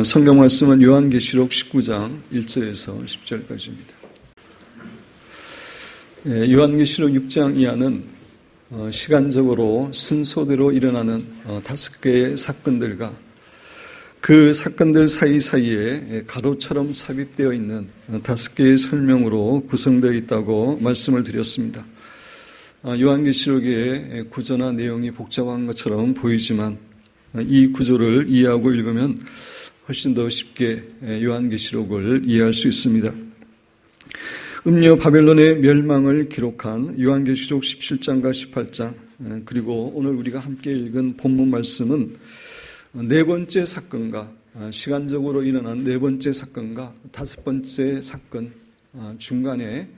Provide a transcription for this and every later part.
성경 말씀은 요한계시록 19장 1절에서 10절까지입니다. 요한계시록 6장 이하는 시간적으로 순서대로 일어나는 5개의 사건들과 그 사건들 사이사이에 가로처럼 삽입되어 있는 5개의 설명으로 구성되어 있다고 말씀을 드렸습니다. 요한계시록의 구조나 내용이 복잡한 것처럼 보이지만 이 구조를 이해하고 읽으면 훨씬 더 쉽게 요한계시록을 이해할 수 있습니다. 음녀 바벨론의 멸망을 기록한 요한계시록 17장과 18장, 그리고 오늘 우리가 함께 읽은 본문 말씀은 네 번째 사건과 시간적으로 일어난 네 번째 사건과 다섯 번째 사건 중간에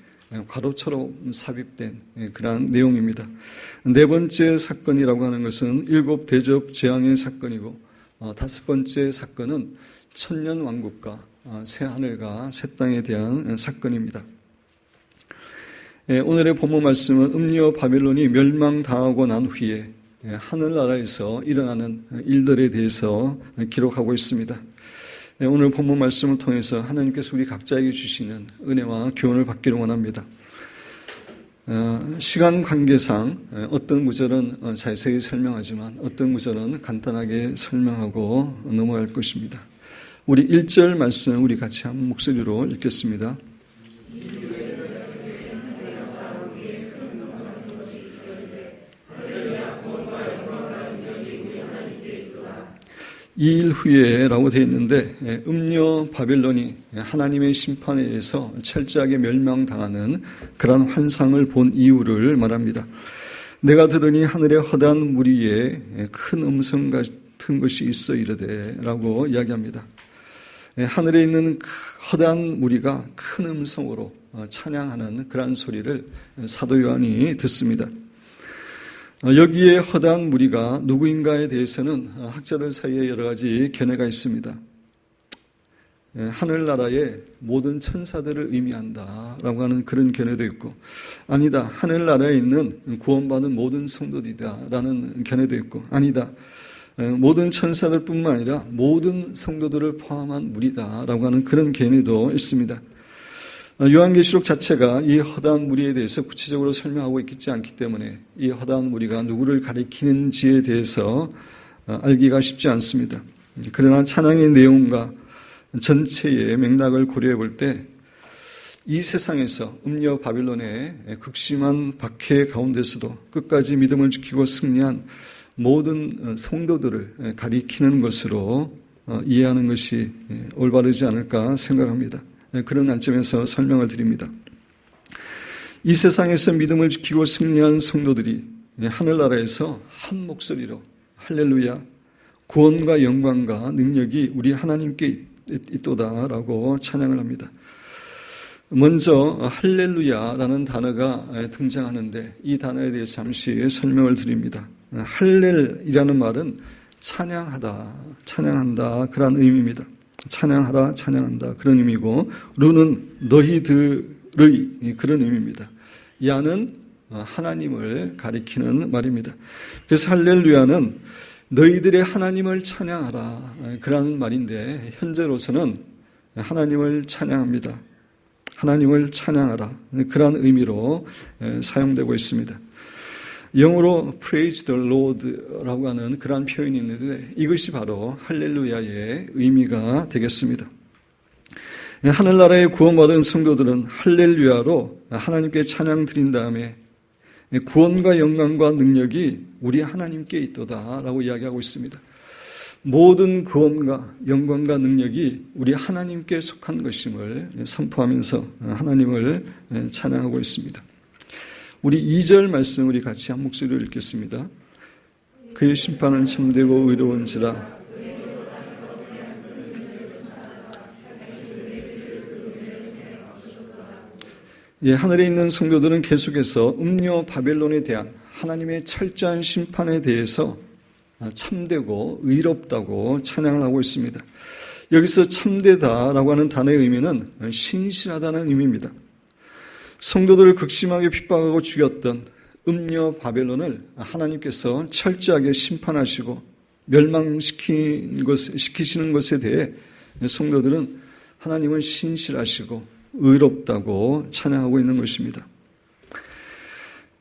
괄호처럼 삽입된 그러한 내용입니다. 네 번째 사건이라고 하는 것은 일곱 대접 재앙의 사건이고, 다섯 번째 사건은 천년왕국과 새하늘과 새 땅에 대한 사건입니다. 오늘의 본문 말씀은 음녀 바벨론이 멸망당하고 난 후에 하늘나라에서 일어나는 일들에 대해서 기록하고 있습니다. 오늘 본문 말씀을 통해서 하나님께서 우리 각자에게 주시는 은혜와 교훈을 받기를 원합니다. 시간 관계상 어떤 구절은 자세히 설명하지만 어떤 구절은 간단하게 설명하고 넘어갈 것입니다. 우리 1절 말씀 우리 같이 한 목소리로 읽겠습니다. 이 일 후에 라고 되어 있는데, 음녀 바벨론이 하나님의 심판에 의해서 철저하게 멸망당하는 그런 환상을 본 이유를 말합니다. 내가 들으니 하늘의 허다한 무리에 큰 음성 같은 것이 있어 이르되 라고 이야기합니다. 하늘에 있는 허다한 무리가 큰 음성으로 찬양하는 그런 소리를 사도 요한이 듣습니다. 여기에 허다한 무리가 누구인가에 대해서는 학자들 사이에 여러 가지 견해가 있습니다. 하늘나라의 모든 천사들을 의미한다라고 하는 그런 견해도 있고, 아니다, 하늘나라에 있는 구원받은 모든 성도들이다라는 견해도 있고, 아니다, 모든 천사들뿐만 아니라 모든 성도들을 포함한 무리다라고 하는 그런 견해도 있습니다. 요한계시록 자체가 이 허다한 무리에 대해서 구체적으로 설명하고 있지 않기 때문에 이 허다한 무리가 누구를 가리키는지에 대해서 알기가 쉽지 않습니다. 그러나 찬양의 내용과 전체의 맥락을 고려해 볼 때 이 세상에서 음녀 바빌론의 극심한 박해 가운데서도 끝까지 믿음을 지키고 승리한 모든 성도들을 가리키는 것으로 이해하는 것이 올바르지 않을까 생각합니다. 그런 관점에서 설명을 드립니다. 이 세상에서 믿음을 지키고 승리한 성도들이 하늘나라에서 한 목소리로 할렐루야, 구원과 영광과 능력이 우리 하나님께 있도다라고 찬양을 합니다. 먼저 할렐루야라는 단어가 등장하는데 이 단어에 대해서 잠시 설명을 드립니다. 할렐이라는 말은 찬양하다, 찬양한다 그런 의미입니다. 찬양하라, 찬양한다 그런 의미고, 루는 너희들의 그런 의미입니다. 야는 하나님을 가리키는 말입니다. 그래서 할렐루야는 너희들의 하나님을 찬양하라 그런 말인데, 현재로서는 하나님을 찬양합니다. 하나님을 찬양하라 그런 의미로 사용되고 있습니다. 영어로 praise the Lord라고 하는 그런 표현이 있는데, 이것이 바로 할렐루야의 의미가 되겠습니다. 하늘나라의 구원받은 성도들은 할렐루야로 하나님께 찬양 드린 다음에 구원과 영광과 능력이 우리 하나님께 있도다라고 이야기하고 있습니다. 모든 구원과 영광과 능력이 우리 하나님께 속한 것임을 선포하면서 하나님을 찬양하고 있습니다. 우리 2절 말씀 우리 같이 한 목소리로 읽겠습니다. 그의 심판은 참되고 의로운지라. 하늘에 있는 성도들은 계속해서 음녀 바벨론에 대한 하나님의 철저한 심판에 대해서 참되고 의롭다고 찬양을 하고 있습니다. 여기서 참되다라고 하는 단어의 의미는 신실하다는 의미입니다. 성도들을 극심하게 핍박하고 죽였던 음녀 바벨론을 하나님께서 철저하게 심판하시고 멸망시키시는 것에 대해 성도들은 하나님은 신실하시고 의롭다고 찬양하고 있는 것입니다.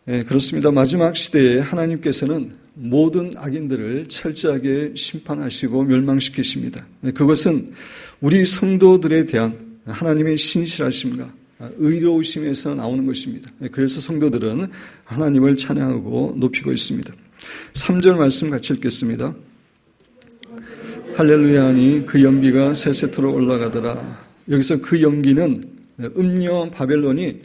그렇습니다. 마지막 시대에 하나님께서는 모든 악인들을 철저하게 심판하시고 멸망시키십니다. 그것은 우리 성도들에 대한 하나님의 신실하심과 의로우심에서 나오는 것입니다. 그래서 성도들은 하나님을 찬양하고 높이고 있습니다. 3절 말씀 같이 읽겠습니다. 할렐루야 하니 그 연기가 세세토록 올라가더라. 여기서 그 연기는 음녀 바벨론이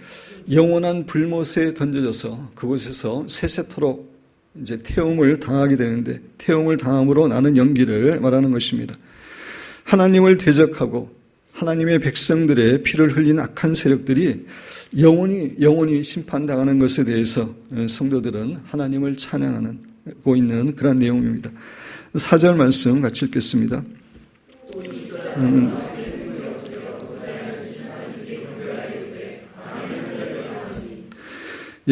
영원한 불못에 던져져서 그곳에서 세세토록 이제 태움을 당하게 되는데, 태움을 당함으로 나는 연기를 말하는 것입니다. 하나님을 대적하고 하나님의 백성들의 피를 흘린 악한 세력들이 영원히 심판당하는 것에 대해서 성도들은 하나님을 찬양하고 있는 그런 내용입니다. 4절 말씀 같이 읽겠습니다.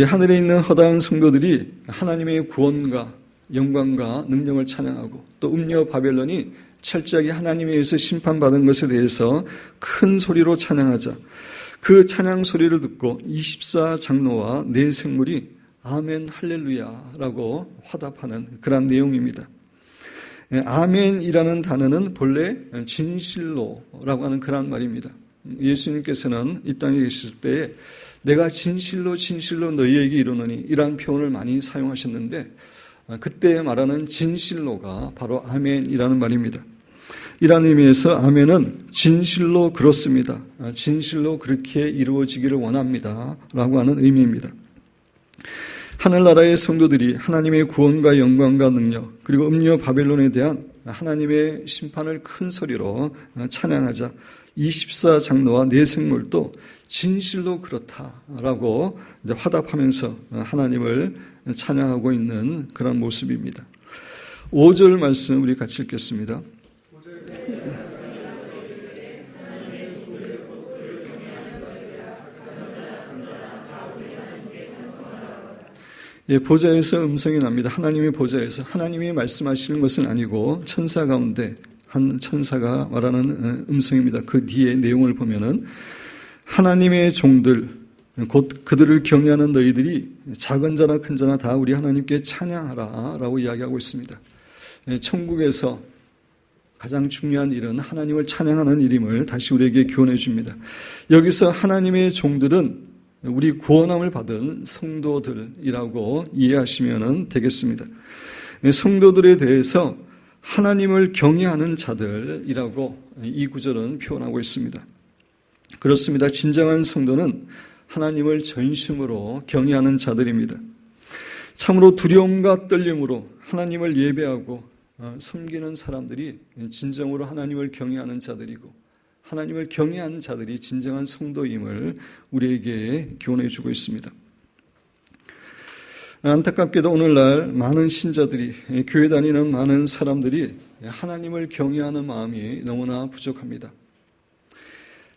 하늘에 있는 허다한 성도들이 하나님의 구원과 영광과 능력을 찬양하고, 또 음녀 바벨론이 철저하게 하나님에 의해서 심판받은 것에 대해서 큰 소리로 찬양하자 그 찬양 소리를 듣고 24장로와 네 생물이 아멘 할렐루야라고 화답하는 그런 내용입니다. 아멘이라는 단어는 본래 진실로라고 하는 그런 말입니다. 예수님께서는 이 땅에 계실 때에 내가 진실로 너희에게 이르노니 이러한 표현을 많이 사용하셨는데, 그때 말하는 진실로가 바로 아멘이라는 말입니다. 이런 의미에서 아멘은 진실로 그렇습니다, 진실로 그렇게 이루어지기를 원합니다 라고 하는 의미입니다. 하늘나라의 성도들이 하나님의 구원과 영광과 능력, 그리고 음녀 바벨론에 대한 하나님의 심판을 큰 소리로 찬양하자 24장로와 네 생물도 진실로 그렇다라고 화답하면서 하나님을 찬양하고 있는 그런 모습입니다. 5절 말씀 우리 같이 읽겠습니다. 보좌에서 음성이 납니다. 하나님의 보좌에서. 하나님이 말씀하시는 것은 아니고 천사 가운데 한 천사가 말하는 음성입니다. 그 뒤에 내용을 보면은 하나님의 종들, 곧 그들을 경외하는 너희들이 작은 자나 큰 자나 다 우리 하나님께 찬양하라 라고 이야기하고 있습니다. 천국에서 가장 중요한 일은 하나님을 찬양하는 일임을 다시 우리에게 교훈해 줍니다. 여기서 하나님의 종들은 우리 구원함을 받은 성도들이라고 이해하시면 되겠습니다. 성도들에 대해서 하나님을 경외하는 자들이라고 이 구절은 표현하고 있습니다. 그렇습니다. 진정한 성도는 하나님을 전심으로 경외하는 자들입니다. 참으로 두려움과 떨림으로 하나님을 예배하고 섬기는 사람들이 진정으로 하나님을 경외하는 자들이고, 하나님을 경외하는 자들이 진정한 성도임을 우리에게 교훈해 주고 있습니다. 안타깝게도 오늘날 많은 신자들이, 교회 다니는 많은 사람들이 하나님을 경외하는 마음이 너무나 부족합니다.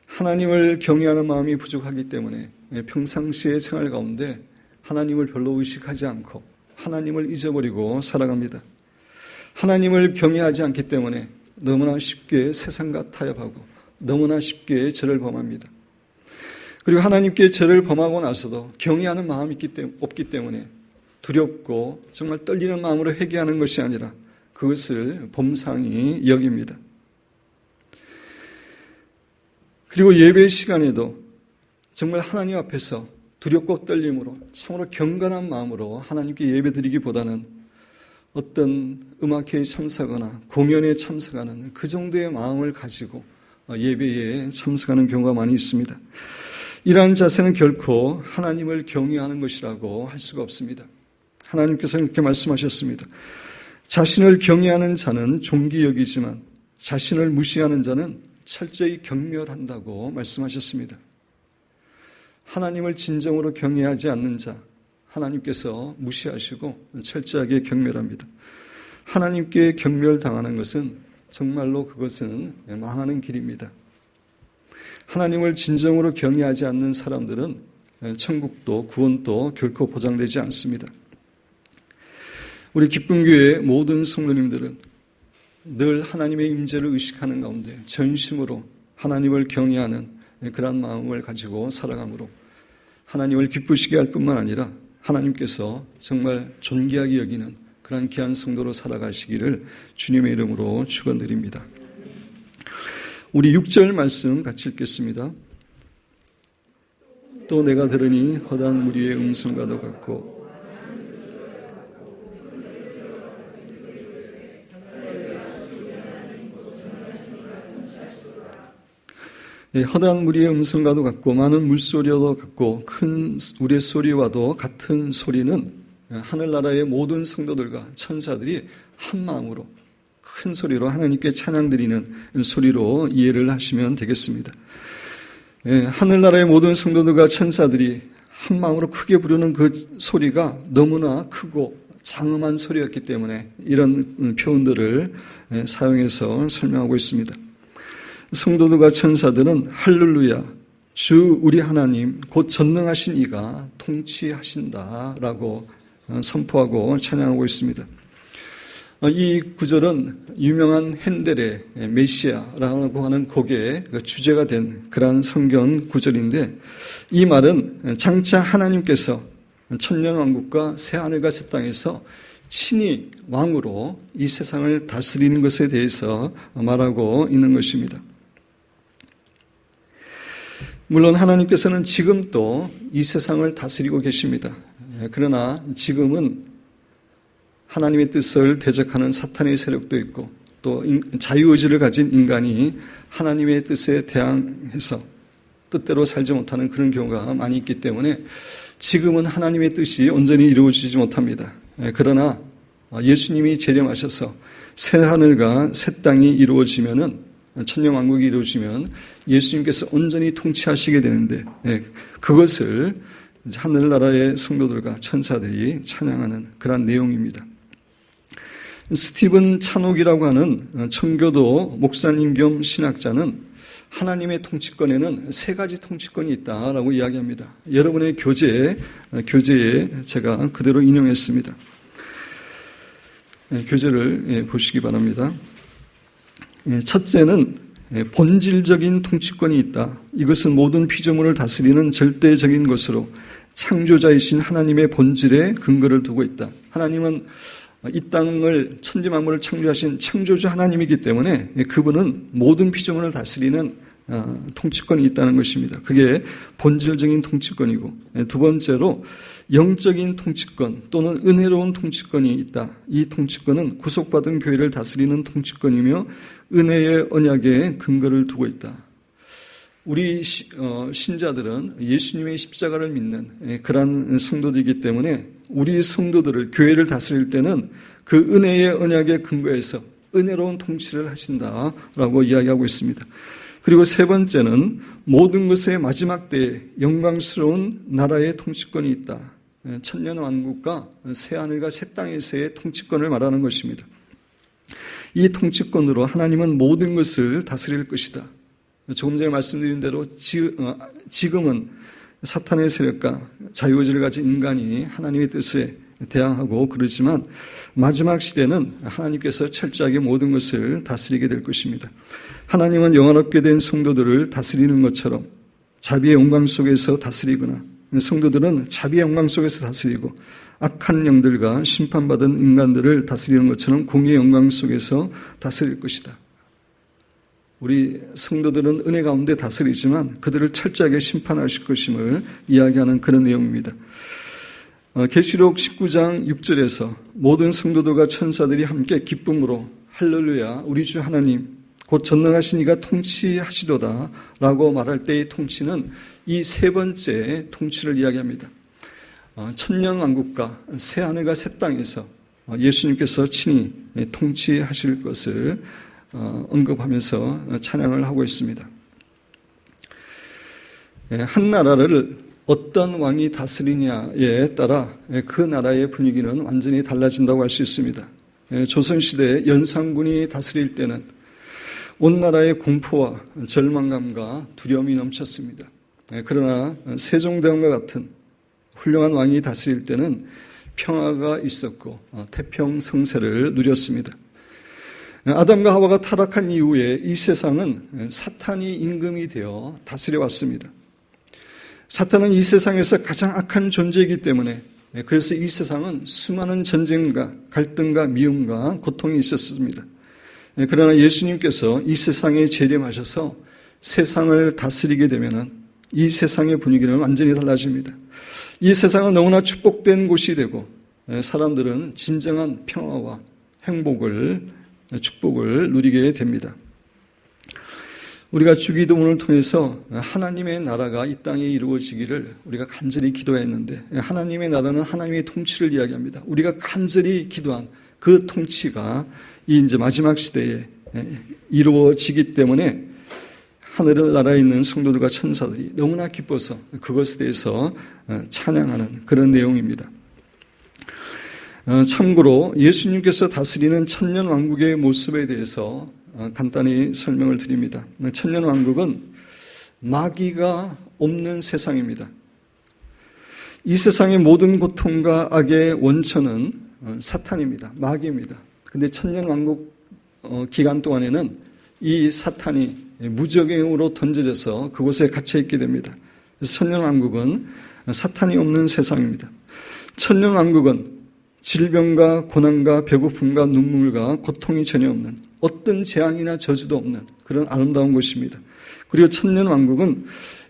하나님을 경외하는 마음이 부족하기 때문에 평상시의 생활 가운데 하나님을 별로 의식하지 않고 하나님을 잊어버리고 살아갑니다. 하나님을 경외하지 않기 때문에 너무나 쉽게 세상과 타협하고 너무나 쉽게 죄를 범합니다. 그리고 하나님께 죄를 범하고 나서도 경외하는 마음이 없기 때문에 두렵고 정말 떨리는 마음으로 회개하는 것이 아니라 그것을 범상히 여깁니다. 그리고 예배 시간에도 정말 하나님 앞에서 두렵고 떨림으로 참으로 경건한 마음으로 하나님께 예배드리기보다는 어떤 음악회에 참석하거나 공연에 참석하는 그 정도의 마음을 가지고 예배에 참석하는 경우가 많이 있습니다. 이러한 자세는 결코 하나님을 경외하는 것이라고 할 수가 없습니다. 하나님께서는 이렇게 말씀하셨습니다. 자신을 경외하는 자는 존귀 여기지만 자신을 무시하는 자는 철저히 경멸한다고 말씀하셨습니다. 하나님을 진정으로 경외하지 않는 자, 하나님께서 무시하시고 철저하게 경멸합니다. 하나님께 경멸당하는 것은 정말로 그것은 망하는 길입니다. 하나님을 진정으로 경외하지 않는 사람들은 천국도 구원도 결코 보장되지 않습니다. 우리 기쁨교회 모든 성도님들은 늘 하나님의 임재를 의식하는 가운데 전심으로 하나님을 경외하는 그런 마음을 가지고 살아가므로 하나님을 기쁘시게 할 뿐만 아니라 하나님께서 정말 존귀하게 여기는 그런 귀한 성도로 살아가시기를 주님의 이름으로 축원드립니다. 우리 6절 말씀 같이 읽겠습니다. 또 내가 들으니 허다한 무리의 음성과도 같고 허다한 무리의 음성과도 같고 많은 물소리와도 같고 큰 우레소리와도 같은 소리는 하늘나라의 모든 성도들과 천사들이 한 마음으로 큰 소리로 하나님께 찬양드리는 소리로 이해를 하시면 되겠습니다. 하늘나라의 모든 성도들과 천사들이 한 마음으로 크게 부르는 그 소리가 너무나 크고 장엄한 소리였기 때문에 이런 표현들을 사용해서 설명하고 있습니다. 성도들과 천사들은 할렐루야, 주 우리 하나님 곧 전능하신 이가 통치하신다라고 선포하고 찬양하고 있습니다. 이 구절은 유명한 핸델의 메시아라고 하는 곡의 주제가 된 그러한 성경 구절인데, 이 말은 장차 하나님께서 천년왕국과 새하늘과 새 땅에서 친히 왕으로 이 세상을 다스리는 것에 대해서 말하고 있는 것입니다. 물론 하나님께서는 지금 또 이 세상을 다스리고 계십니다. 그러나 지금은 하나님의 뜻을 대적하는 사탄의 세력도 있고 또 자유의지를 가진 인간이 하나님의 뜻에 대항해서 뜻대로 살지 못하는 그런 경우가 많이 있기 때문에 지금은 하나님의 뜻이 온전히 이루어지지 못합니다. 그러나 예수님이 재림하셔서 새 하늘과 새 땅이 이루어지면은, 천년왕국이 이루어지면 예수님께서 온전히 통치하시게 되는데, 그것을 하늘나라의 성도들과 천사들이 찬양하는 그런 내용입니다. 스티븐 찬옥이라고 하는 청교도 목사님 겸 신학자는 하나님의 통치권에는 세 가지 통치권이 있다라고 이야기합니다. 여러분의 교재에 제가 그대로 인용했습니다. 교재를 보시기 바랍니다. 첫째는 본질적인 통치권이 있다. 이것은 모든 피조물을 다스리는 절대적인 것으로 창조자이신 하나님의 본질에 근거를 두고 있다. 하나님은 이 땅을 천지만물을 창조하신 창조주 하나님이기 때문에 그분은 모든 피조물을 다스리는 통치권이 있다는 것입니다. 그게 본질적인 통치권이고, 두 번째로 영적인 통치권 또는 은혜로운 통치권이 있다. 이 통치권은 구속받은 교회를 다스리는 통치권이며 은혜의 언약에 근거를 두고 있다. 우리 신자들은 예수님의 십자가를 믿는 그러한 성도들이기 때문에 우리 성도들을, 교회를 다스릴 때는 그 은혜의 언약에 근거해서 은혜로운 통치를 하신다라고 이야기하고 있습니다. 그리고 세 번째는 모든 것의 마지막 때에 영광스러운 나라의 통치권이 있다. 천년왕국과 새하늘과 새 땅에서의 통치권을 말하는 것입니다. 이 통치권으로 하나님은 모든 것을 다스릴 것이다. 조금 전에 말씀드린 대로 지금은 사탄의 세력과 자유의지를 가진 인간이 하나님의 뜻에 대항하고 그러지만 마지막 시대는 하나님께서 철저하게 모든 것을 다스리게 될 것입니다. 하나님은 영원롭게 된 성도들을 다스리는 것처럼 자비의 영광 속에서 다스리거나, 성도들은 자비의 영광 속에서 다스리고 악한 영들과 심판받은 인간들을 다스리는 것처럼 공의의 영광 속에서 다스릴 것이다. 우리 성도들은 은혜 가운데 다스리지만 그들을 철저하게 심판하실 것임을 이야기하는 그런 내용입니다. 계시록 19장 6절에서 모든 성도들과 천사들이 함께 기쁨으로 할렐루야, 우리 주 하나님 곧 전능하신 이가 통치하시도다 라고 말할 때의 통치는 이 세 번째 통치를 이야기합니다. 천년왕국과 새하늘과 새 땅에서 예수님께서 친히 통치하실 것을 언급하면서 찬양을 하고 있습니다. 한 나라를 어떤 왕이 다스리냐에 따라 그 나라의 분위기는 완전히 달라진다고 할 수 있습니다. 조선시대 연산군이 다스릴 때는 온 나라의 공포와 절망감과 두려움이 넘쳤습니다. 그러나 세종대왕과 같은 훌륭한 왕이 다스릴 때는 평화가 있었고 태평성세를 누렸습니다. 아담과 하와가 타락한 이후에 이 세상은 사탄이 임금이 되어 다스려 왔습니다. 사탄은 이 세상에서 가장 악한 존재이기 때문에 그래서 이 세상은 수많은 전쟁과 갈등과 미움과 고통이 있었습니다. 그러나 예수님께서 이 세상에 재림하셔서 세상을 다스리게 되면 이 세상의 분위기는 완전히 달라집니다. 이 세상은 너무나 축복된 곳이 되고 사람들은 진정한 평화와 행복을, 축복을 누리게 됩니다. 우리가 주기도문을 통해서 하나님의 나라가 이 땅에 이루어지기를 우리가 간절히 기도했는데 하나님의 나라는 하나님의 통치를 이야기합니다. 우리가 간절히 기도한 그 통치가 이 이제 마지막 시대에 이루어지기 때문에 하늘나라에 있는 성도들과 천사들이 너무나 기뻐서 그것에 대해서 찬양하는 그런 내용입니다. 참고로 예수님께서 다스리는 천년왕국의 모습에 대해서 간단히 설명을 드립니다. 천년왕국은 마귀가 없는 세상입니다. 이 세상의 모든 고통과 악의 원천은 사탄입니다. 마귀입니다. 그런데 천년왕국 기간 동안에는 이 사탄이 무적행으로 던져져서 그곳에 갇혀있게 됩니다. 그래서 천년왕국은 사탄이 없는 세상입니다. 천년왕국은 질병과 고난과 배고픔과 눈물과 고통이 전혀 없는 어떤 재앙이나 저주도 없는 그런 아름다운 곳입니다. 그리고 천년왕국은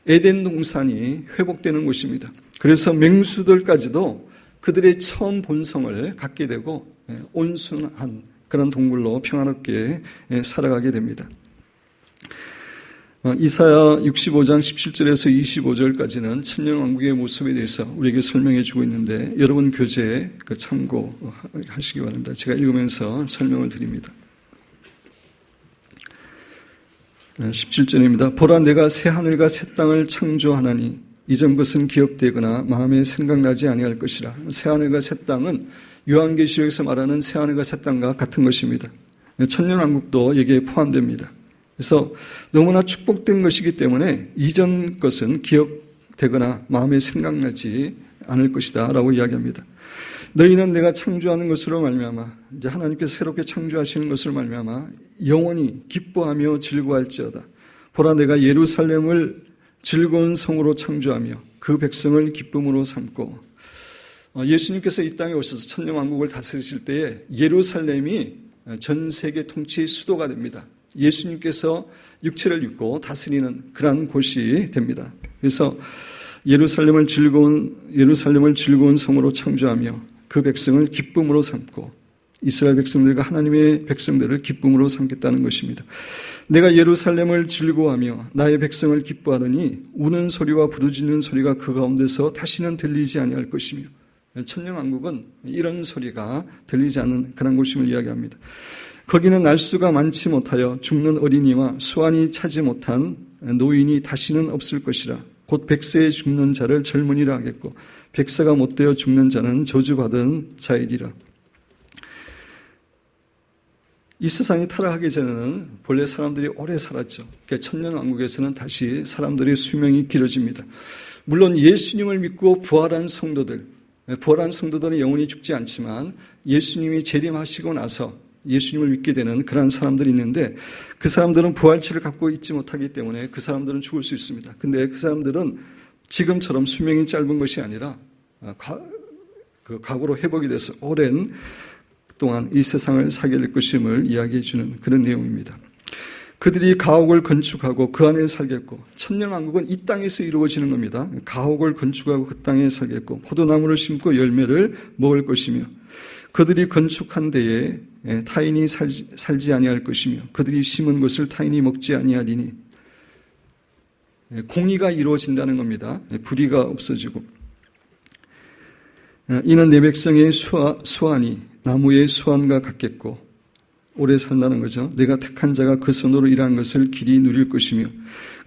에덴 동산이 회복되는 곳입니다. 그래서 맹수들까지도 그들의 처음 본성을 갖게 되고 온순한 그런 동물로 평화롭게 살아가게 됩니다. 이사야 65장 17절에서 25절까지는 천년왕국의 모습에 대해서 우리에게 설명해 주고 있는데 여러분 교재에 참고하시기 바랍니다. 제가 읽으면서 설명을 드립니다. 17절입니다. 보라 내가 새 하늘과 새 땅을 창조하나니 이전 것은 기억되거나 마음에 생각나지 아니할 것이라. 새 하늘과 새 땅은 요한계시록에서 말하는 새 하늘과 새 땅과 같은 것입니다. 천년왕국도 여기에 포함됩니다. 그래서 너무나 축복된 것이기 때문에 이전 것은 기억되거나 마음에 생각나지 않을 것이다 라고 이야기합니다. 너희는 내가 창조하는 것으로 말미암아 이제 하나님께서 새롭게 창조하시는 것으로 말미암아 영원히 기뻐하며 즐거워할지어다. 보라 내가 예루살렘을 즐거운 성으로 창조하며 그 백성을 기쁨으로 삼고. 예수님께서 이 땅에 오셔서 천년왕국을 다스리실 때에 예루살렘이 전 세계 통치의 수도가 됩니다. 예수님께서 육체를 입고 다스리는 그러한 곳이 됩니다. 그래서 예루살렘을 즐거운 성으로 창조하며 그 백성을 기쁨으로 삼고 이스라엘 백성들과 하나님의 백성들을 기쁨으로 삼겠다는 것입니다. 내가 예루살렘을 즐거워하며 나의 백성을 기뻐하더니 우는 소리와 부르짖는 소리가 그 가운데서 다시는 들리지 아니할 것이며. 천년왕국은 이런 소리가 들리지 않는 그런 곳임을 이야기합니다. 거기는 날수가 많지 못하여 죽는 어린이와 수완이 차지 못한 노인이 다시는 없을 것이라. 곧 백세에 죽는 자를 젊은이라 하겠고 백세가 못되어 죽는 자는 저주받은 자이리라. 이 세상이 타락하기 전에는 본래 사람들이 오래 살았죠. 그러니까 천년왕국에서는 다시 사람들의 수명이 길어집니다. 물론 예수님을 믿고 부활한 성도들은 영원히 죽지 않지만 예수님이 재림하시고 나서 예수님을 믿게 되는 그런 사람들이 있는데 그 사람들은 부활체를 갖고 있지 못하기 때문에 그 사람들은 죽을 수 있습니다. 근데 그 사람들은 지금처럼 수명이 짧은 것이 아니라 과거로 회복이 돼서 오랜 동안 이 세상을 살게 될 것임을 이야기해 주는 그런 내용입니다. 그들이 가옥을 건축하고 그 안에 살겠고 천년왕국은 이 땅에서 이루어지는 겁니다. 가옥을 건축하고 그 땅에 살겠고 포도나무를 심고 열매를 먹을 것이며 그들이 건축한 데에 타인이 살지 아니할 것이며 그들이 심은 것을 타인이 먹지 아니하리니. 공의가 이루어진다는 겁니다. 불의가 없어지고. 이는 내 백성의 수완이 나무의 수완과 같겠고 오래 산다는 거죠. 내가 택한 자가 그 손으로 일한 것을 길이 누릴 것이며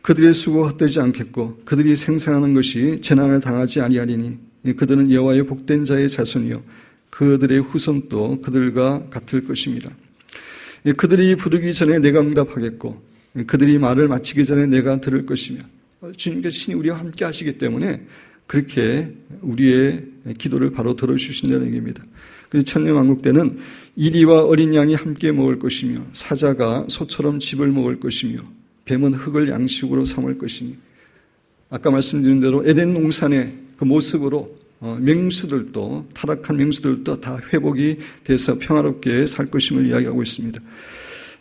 그들의 수고가 헛되지 않겠고 그들이 생산하는 것이 재난을 당하지 아니하리니. 그들은 여호와의 복된 자의 자손이요 그들의 후손도 그들과 같을 것입니다. 그들이 부르기 전에 내가 응답하겠고 그들이 말을 마치기 전에 내가 들을 것이며. 주님께서 신이 우리와 함께 하시기 때문에 그렇게 우리의 기도를 바로 들어주신다는 얘기입니다. 그리고 천년왕국 때는 이리와 어린 양이 함께 먹을 것이며 사자가 소처럼 짚을 먹을 것이며 뱀은 흙을 양식으로 삼을 것이니, 아까 말씀드린 대로 에덴 동산의 그 모습으로 맹수들도, 타락한 맹수들도 다 회복이 돼서 평화롭게 살 것임을 이야기하고 있습니다.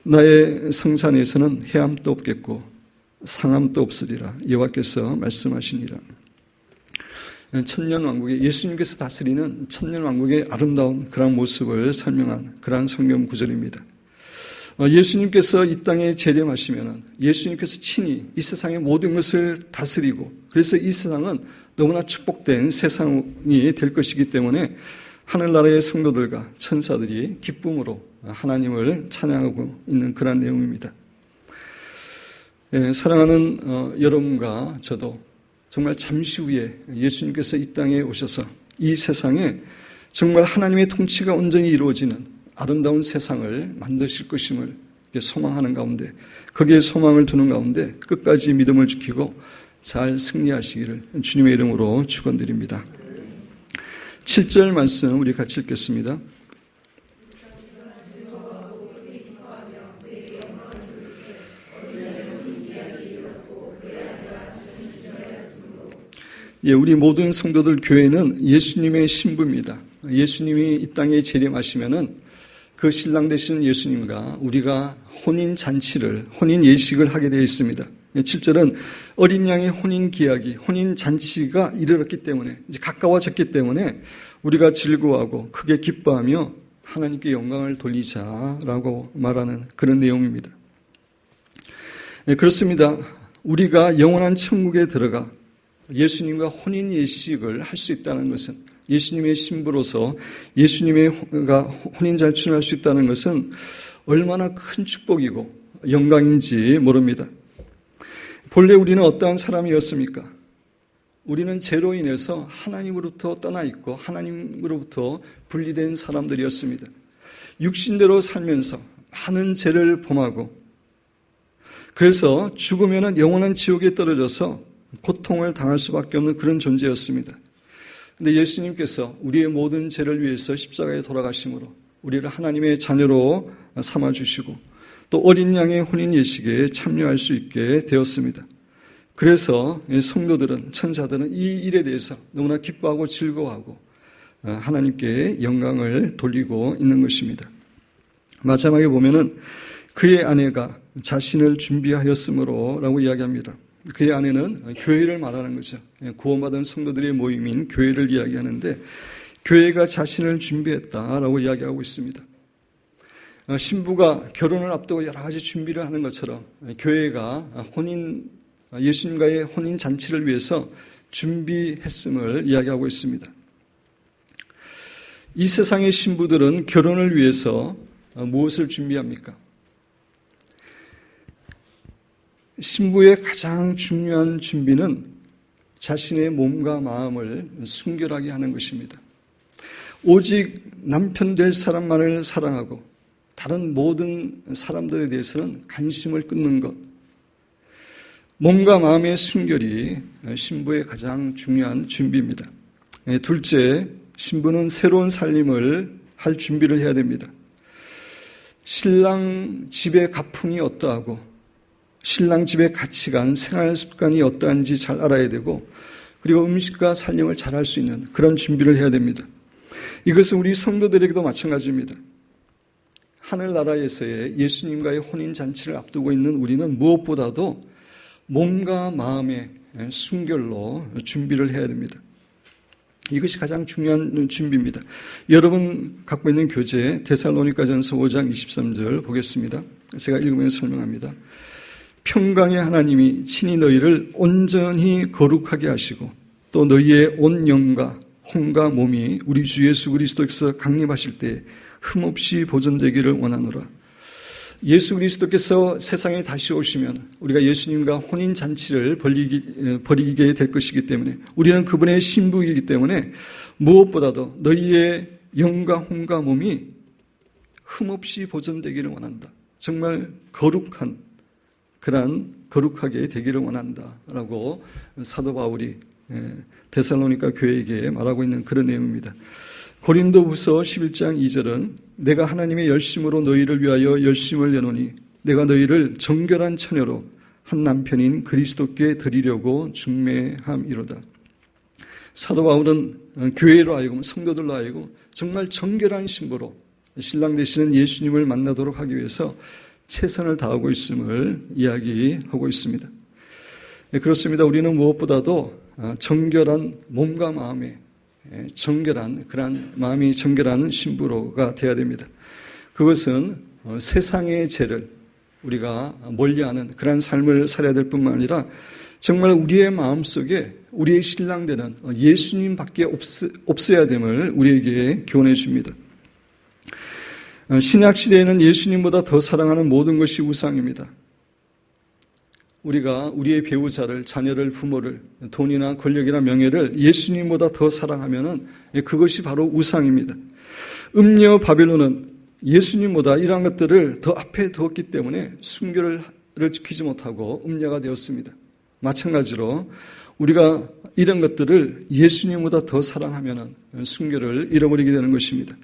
나의 성산에서는 해함도 없겠고 상함도 없으리라 여호와께서 말씀하시니라. 천년왕국의, 예수님께서 다스리는 천년왕국의 아름다운 그런 모습을 설명한 그러한 성경 구절입니다. 예수님께서 이 땅에 재림하시면은 예수님께서 친히 이 세상의 모든 것을 다스리고, 그래서 이 세상은 너무나 축복된 세상이 될 것이기 때문에 하늘나라의 성도들과 천사들이 기쁨으로 하나님을 찬양하고 있는 그런 내용입니다. 사랑하는 여러분과 저도 정말 잠시 후에 예수님께서 이 땅에 오셔서 이 세상에 정말 하나님의 통치가 온전히 이루어지는 아름다운 세상을 만드실 것임을 소망하는 가운데, 거기에 소망을 두는 가운데 끝까지 믿음을 지키고 잘 승리하시기를 주님의 이름으로 축원드립니다. 7절 말씀 우리 같이 읽겠습니다. 우리 모든 성도들, 교회는 예수님의 신부입니다. 예수님이 이 땅에 재림하시면은 그 신랑 되시는 예수님과 우리가 혼인 잔치를, 혼인 예식을 하게 되어 있습니다. 7절은 어린 양의 혼인 기약이, 혼인 잔치가 이르렀기 때문에, 이제 가까워졌기 때문에 우리가 즐거워하고 크게 기뻐하며 하나님께 영광을 돌리자라고 말하는 그런 내용입니다. 그렇습니다. 우리가 영원한 천국에 들어가 예수님과 혼인 예식을 할 수 있다는 것은, 예수님의 신부로서 예수님과 혼인 잔치를 할 수 있다는 것은 얼마나 큰 축복이고 영광인지 모릅니다. 본래 우리는 어떠한 사람이었습니까? 우리는 죄로 인해서 하나님으로부터 떠나 있고 하나님으로부터 분리된 사람들이었습니다. 육신대로 살면서 많은 죄를 범하고, 그래서 죽으면 영원한 지옥에 떨어져서 고통을 당할 수밖에 없는 그런 존재였습니다. 그런데 예수님께서 우리의 모든 죄를 위해서 십자가에 돌아가심으로 우리를 하나님의 자녀로 삼아주시고 또 어린 양의 혼인 예식에 참여할 수 있게 되었습니다. 그래서 성도들은, 천사들은 이 일에 대해서 너무나 기뻐하고 즐거워하고 하나님께 영광을 돌리고 있는 것입니다. 마지막에 보면은 그의 아내가 자신을 준비하였으므로 라고 이야기합니다. 그의 아내는 교회를 말하는 거죠. 구원받은 성도들의 모임인 교회를 이야기하는데, 교회가 자신을 준비했다라고 이야기하고 있습니다. 신부가 결혼을 앞두고 여러 가지 준비를 하는 것처럼 교회가 예수님과의 혼인 잔치를 위해서 준비했음을 이야기하고 있습니다. 이 세상의 신부들은 결혼을 위해서 무엇을 준비합니까? 신부의 가장 중요한 준비는 자신의 몸과 마음을 순결하게 하는 것입니다. 오직 남편 될 사람만을 사랑하고 다른 모든 사람들에 대해서는 관심을 끊는 것, 몸과 마음의 순결이 신부의 가장 중요한 준비입니다. 둘째, 신부는 새로운 살림을 할 준비를 해야 됩니다. 신랑 집의 가풍이 어떠하고 신랑 집의 가치관, 생활 습관이 어떠한지 잘 알아야 되고, 그리고 음식과 살림을 잘 할 수 있는 그런 준비를 해야 됩니다. 이것은 우리 성도들에게도 마찬가지입니다. 하늘나라에서의 예수님과의 혼인잔치를 앞두고 있는 우리는 무엇보다도 몸과 마음의 순결로 준비를 해야 됩니다. 이것이 가장 중요한 준비입니다. 여러분 갖고 있는 교재 데살로니가전서 5장 23절 보겠습니다. 제가 읽으면서 설명합니다. 평강의 하나님이 친히 너희를 온전히 거룩하게 하시고 또 너희의 온 영과 혼과 몸이 우리 주 예수 그리스도께서 강림하실 때 흠없이 보존되기를 원하노라. 예수 그리스도께서 세상에 다시 오시면 우리가 예수님과 혼인잔치를 벌이게 될 것이기 때문에, 우리는 그분의 신부이기 때문에 무엇보다도 너희의 영과 혼과 몸이 흠없이 보존되기를 원한다. 정말 거룩하게 되기를 원한다라고 사도 바울이 데살로니가 교회에게 말하고 있는 그런 내용입니다. 고린도후서 11장 2절은 내가 하나님의 열심으로 너희를 위하여 열심을 내노니 내가 너희를 정결한 처녀로 한 남편인 그리스도께 드리려고 중매함이로다. 사도 바울은 교회로 하여금 성도들로 하여금 정말 정결한 신부로 신랑 되시는 예수님을 만나도록 하기 위해서 최선을 다하고 있음을 이야기하고 있습니다. 그렇습니다. 우리는 무엇보다도 정결한 몸과 마음에 정결한 그런 마음이 정결한 신부로가 되어야 됩니다. 그것은 세상의 죄를 우리가 멀리하는 그런 삶을 살아야 될 뿐만 아니라 정말 우리의 마음속에 우리의 신랑되는 예수님밖에 없어야 됨을 우리에게 교훈해 줍니다. 신약 시대에는 예수님보다 더 사랑하는 모든 것이 우상입니다. 우리가 우리의 배우자를, 자녀를, 부모를, 돈이나 권력이나 명예를 예수님보다 더 사랑하면은 그것이 바로 우상입니다. 음녀 바벨론은 예수님보다 이러한 것들을 더 앞에 두었기 때문에 순결을 지키지 못하고 음녀가 되었습니다. 마찬가지로 우리가 이런 것들을 예수님보다 더 사랑하면은 순결을 잃어버리게 되는 것입니다.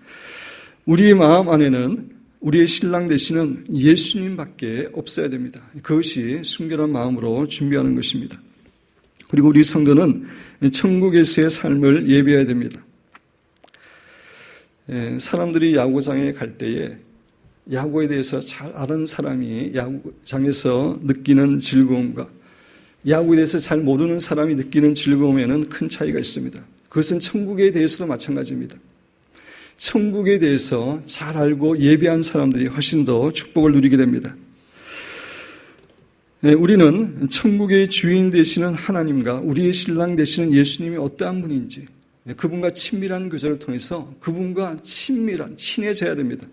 우리의 마음 안에는 우리의 신랑 되시는 예수님밖에 없어야 됩니다. 그것이 순결한 마음으로 준비하는 것입니다. 그리고 우리 성도는 천국에서의 삶을 예비해야 됩니다. 사람들이 야구장에 갈 때에 야구에 대해서 잘 아는 사람이 야구장에서 느끼는 즐거움과 야구에 대해서 잘 모르는 사람이 느끼는 즐거움에는 큰 차이가 있습니다. 그것은 천국에 대해서도 마찬가지입니다. 천국에 대해서 잘 알고 예비한 사람들이 훨씬 더 축복을 누리게 됩니다. 우리는 천국의 주인 되시는 하나님과 우리의 신랑 되시는 예수님이 어떠한 분인지 그분과 친밀한 교제를 통해서 그분과 친해져야 됩니다.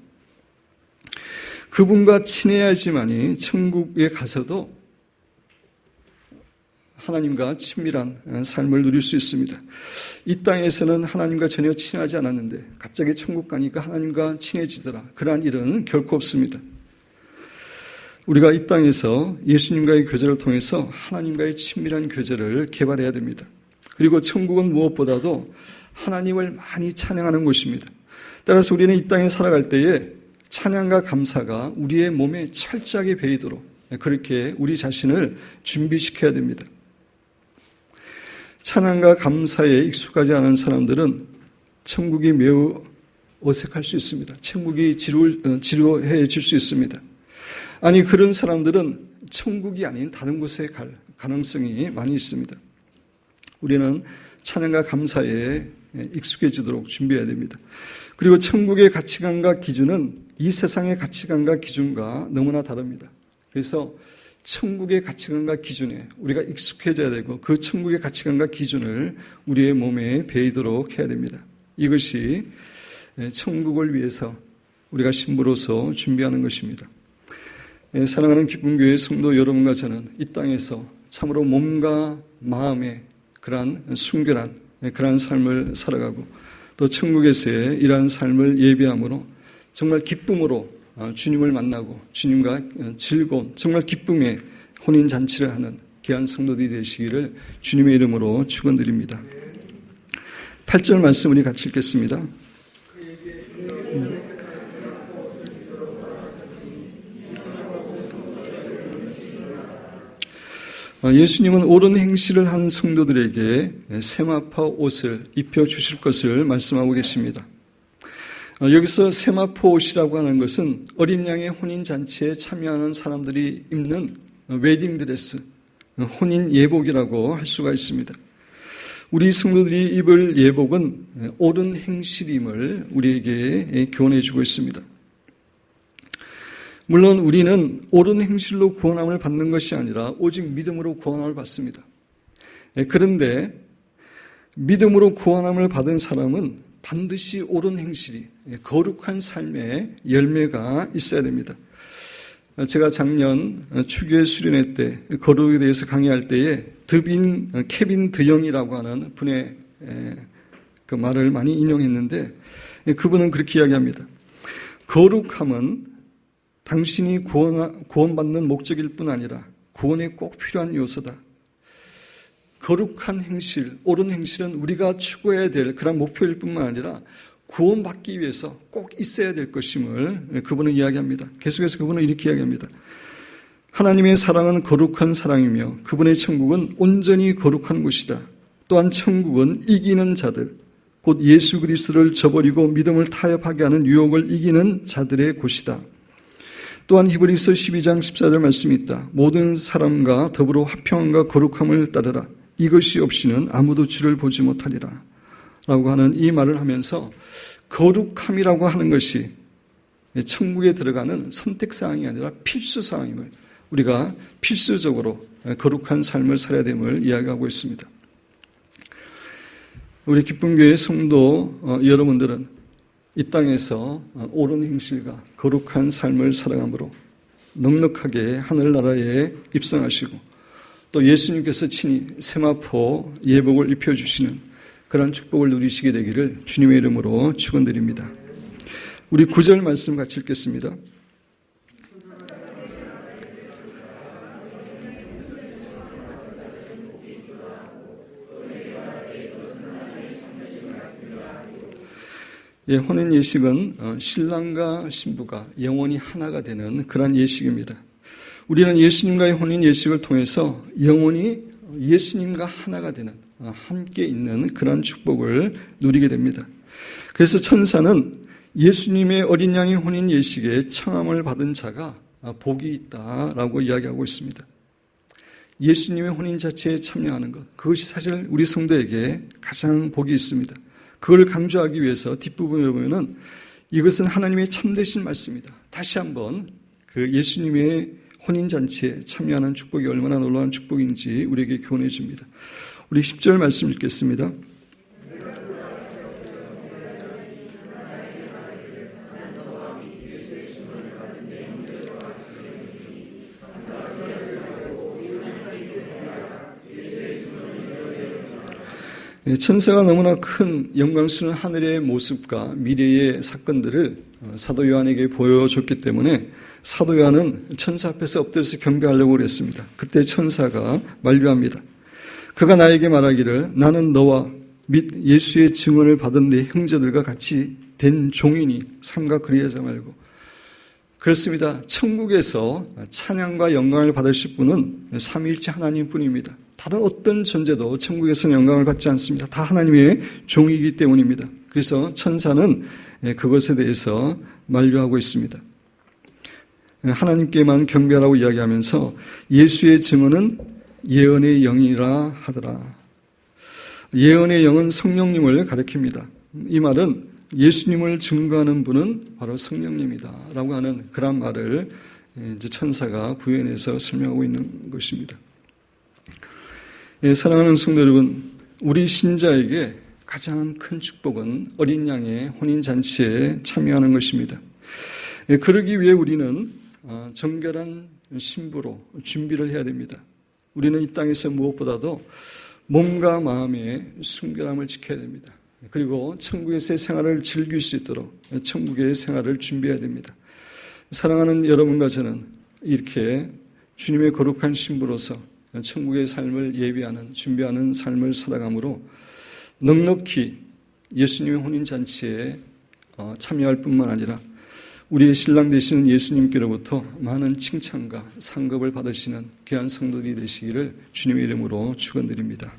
그분과 친해야지만이 천국에 가서도 하나님과 친밀한 삶을 누릴 수 있습니다. 이 땅에서는 하나님과 전혀 친하지 않았는데 갑자기 천국 가니까 하나님과 친해지더라. 그러한 일은 결코 없습니다. 우리가 이 땅에서 예수님과의 교제를 통해서 하나님과의 친밀한 교제를 개발해야 됩니다. 그리고 천국은 무엇보다도 하나님을 많이 찬양하는 곳입니다. 따라서 우리는 이 땅에 살아갈 때에 찬양과 감사가 우리의 몸에 철저하게 배이도록 그렇게 우리 자신을 준비시켜야 됩니다. 찬양과 감사에 익숙하지 않은 사람들은 천국이 매우 어색할 수 있습니다. 천국이 지루해질 수 있습니다. 아니 그런 사람들은 천국이 아닌 다른 곳에 갈 가능성이 많이 있습니다. 우리는 찬양과 감사에 익숙해지도록 준비해야 됩니다. 그리고 천국의 가치관과 기준은 이 세상의 가치관과 기준과 너무나 다릅니다. 그래서 천국의 가치관과 기준에 우리가 익숙해져야 되고 그 천국의 가치관과 기준을 우리의 몸에 배이도록 해야 됩니다. 이것이 천국을 위해서 우리가 신부로서 준비하는 것입니다. 사랑하는 기쁨교회 성도 여러분과 저는 이 땅에서 참으로 몸과 마음의 그러한 순결한 그러한 삶을 살아가고 또 천국에서의 이러한 삶을 예비함으로 정말 기쁨으로 주님을 만나고 주님과 즐거운 정말 기쁨의 혼인잔치를 하는 귀한 성도들이 되시기를 주님의 이름으로 축원드립니다. 8절 말씀 우리 같이 읽겠습니다. 예수님은 옳은 행실을 한 성도들에게 세마포 옷을 입혀주실 것을 말씀하고 계십니다. 여기서 세마포 옷이라고 하는 것은 어린 양의 혼인잔치에 참여하는 사람들이 입는 웨딩드레스, 혼인 예복이라고 할 수가 있습니다. 우리 성도들이 입을 예복은 옳은 행실임을 우리에게 교훈해 주고 있습니다. 물론 우리는 옳은 행실로 구원함을 받는 것이 아니라 오직 믿음으로 구원함을 받습니다. 그런데 믿음으로 구원함을 받은 사람은 반드시 옳은 행실이 거룩한 삶의 열매가 있어야 됩니다. 제가 작년 추기의 수련회 때 거룩에 대해서 강의할 때에 케빈 드영이라고 하는 분의 그 말을 많이 인용했는데 그분은 그렇게 이야기합니다. 거룩함은 당신이 구원받는 목적일 뿐 아니라 구원에 꼭 필요한 요소다. 거룩한 행실, 옳은 행실은 우리가 추구해야 될 그런 목표일 뿐만 아니라 구원받기 위해서 꼭 있어야 될 것임을 그분은 이야기합니다. 계속해서 그분은 이렇게 이야기합니다. 하나님의 사랑은 거룩한 사랑이며 그분의 천국은 온전히 거룩한 곳이다. 또한 천국은 이기는 자들, 곧 예수 그리스도를 저버리고 믿음을 타협하게 하는 유혹을 이기는 자들의 곳이다. 또한 히브리서 12장 14절 말씀이 있다. 모든 사람과 더불어 화평함과 거룩함을 따르라. 이것이 없이는 아무도 주를 보지 못하리라. 라고 하는 이 말을 하면서 거룩함이라고 하는 것이 천국에 들어가는 선택사항이 아니라 필수사항임을, 우리가 필수적으로 거룩한 삶을 살아야 됨을 이야기하고 있습니다. 우리 기쁨교회 성도 여러분들은 이 땅에서 옳은 행실과 거룩한 삶을 살아감으로 넉넉하게 하늘나라에 입성하시고 또 예수님께서 친히 세마포 예복을 입혀주시는 그런 축복을 누리시게 되기를 주님의 이름으로 축원드립니다. 우리 9절 말씀 같이 읽겠습니다. 예, 혼인 예식은 신랑과 신부가 영원히 하나가 되는 그런 예식입니다. 우리는 예수님과의 혼인 예식을 통해서 영원히 예수님과 하나가 되는, 함께 있는 그런 축복을 누리게 됩니다. 그래서 천사는 예수님의 어린 양의 혼인 예식에 청함을 받은 자가 복이 있다라고 이야기하고 있습니다. 예수님의 혼인 자체에 참여하는 것, 그것이 사실 우리 성도에게 가장 복이 있습니다. 그걸 강조하기 위해서 뒷부분에 보면은 이것은 하나님의 참되신 말씀이다. 다시 한번 그 예수님의 혼인잔치에 참여하는 축복이 얼마나 놀라운 축복인지 우리에게 교훈해 줍니다. 우리 10절 말씀 읽겠습니다. 천사가 너무나 큰 영광스러운 하늘의 모습과 미래의 사건들을 사도 요한에게 보여줬기 때문에 사도 요한은 천사 앞에서 엎드려서 경배하려고 그랬습니다. 그때 천사가 만류합니다. 그가 나에게 말하기를 나는 너와 및 예수의 증언을 받은 내 형제들과 같이 된 종이니 삼가 그리하지 말고. 그렇습니다. 천국에서 찬양과 영광을 받으실 분은 삼위일체 하나님뿐입니다. 다른 어떤 존재도 천국에서는 영광을 받지 않습니다. 다 하나님의 종이기 때문입니다. 그래서 천사는 그것에 대해서 만류하고 있습니다. 하나님께만 경배하라고 이야기하면서 예수의 증언은 예언의 영이라 하더라. 예언의 영은 성령님을 가리킵니다. 이 말은 예수님을 증거하는 분은 바로 성령님이다 라고 하는 그런 말을 이제 천사가 부연해서 설명하고 있는 것입니다. 사랑하는 성도 여러분, 우리 신자에게 가장 큰 축복은 어린 양의 혼인잔치에 참여하는 것입니다. 그러기 위해 우리는 정결한 신부로 준비를 해야 됩니다. 우리는 이 땅에서 무엇보다도 몸과 마음의 순결함을 지켜야 됩니다. 그리고 천국에서의 생활을 즐길 수 있도록 천국의 생활을 준비해야 됩니다. 사랑하는 여러분과 저는 이렇게 주님의 거룩한 신부로서 천국의 삶을 예비하는, 준비하는 삶을 살아가므로 넉넉히 예수님의 혼인잔치에 참여할 뿐만 아니라 우리의 신랑 되시는 예수님께로부터 많은 칭찬과 상급을 받으시는 귀한 성도들이 되시기를 주님의 이름으로 축원드립니다.